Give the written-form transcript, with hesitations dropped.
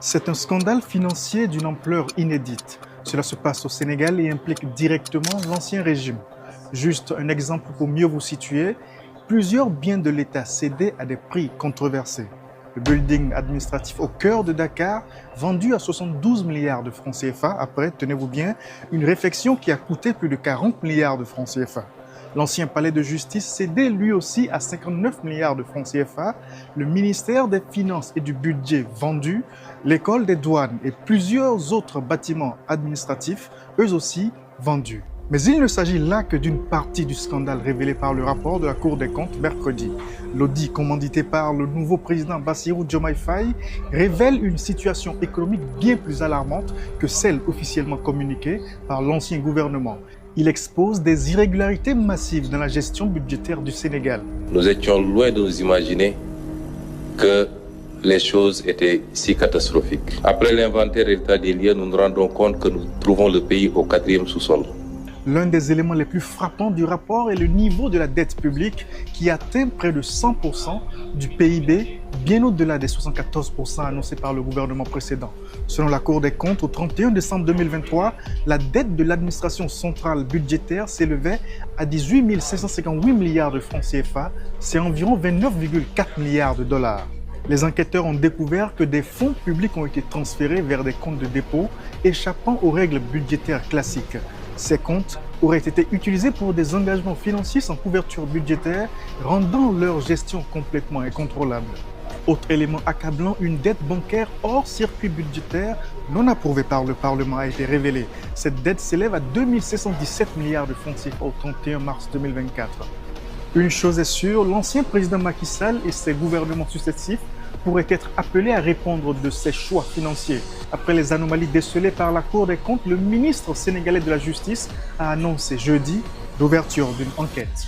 C'est un scandale financier d'une ampleur inédite. Cela se passe au Sénégal et implique directement l'ancien régime. Juste un exemple pour mieux vous situer, plusieurs biens de l'État cédés à des prix controversés. Le building administratif au cœur de Dakar, vendu à 72 milliards de francs CFA, après, tenez-vous bien, une réflexion qui a coûté plus de 40 milliards de francs CFA. L'ancien palais de justice cédé lui aussi à 59 milliards de francs CFA, le ministère des Finances et du Budget vendu, l'école des douanes et plusieurs autres bâtiments administratifs, eux aussi vendus. Mais il ne s'agit là que d'une partie du scandale révélé par le rapport de la Cour des comptes mercredi. L'audit commandité par le nouveau président Bassirou Diomaye Faye révèle une situation économique bien plus alarmante que celle officiellement communiquée par l'ancien gouvernement. Il expose des irrégularités massives dans la gestion budgétaire du Sénégal. Nous étions loin de nous imaginer que les choses étaient si catastrophiques. Après l'inventaire et l'état des lieux, nous nous rendons compte que nous trouvons le pays au 4e sous-sol. L'un des éléments les plus frappants du rapport est le niveau de la dette publique qui atteint près de 100% du PIB, bien au-delà des 74% annoncés par le gouvernement précédent. Selon la Cour des comptes, au 31 décembre 2023, la dette de l'administration centrale budgétaire s'élevait à 18 558 milliards de francs CFA, c'est environ 29,4 milliards de dollars. Les enquêteurs ont découvert que des fonds publics ont été transférés vers des comptes de dépôt échappant aux règles budgétaires classiques. Ces comptes auraient été utilisés pour des engagements financiers sans couverture budgétaire, rendant leur gestion complètement incontrôlable. Autre élément accablant, une dette bancaire hors circuit budgétaire non approuvée par le Parlement a été révélée. Cette dette s'élève à 2717 milliards de francs CFA au 31 mars 2024. Une chose est sûre, l'ancien président Macky Sall et ses gouvernements successifs pourraient être appelés à répondre de ses choix financiers. Après les anomalies décelées par la Cour des comptes, le ministre sénégalais de la Justice a annoncé jeudi l'ouverture d'une enquête.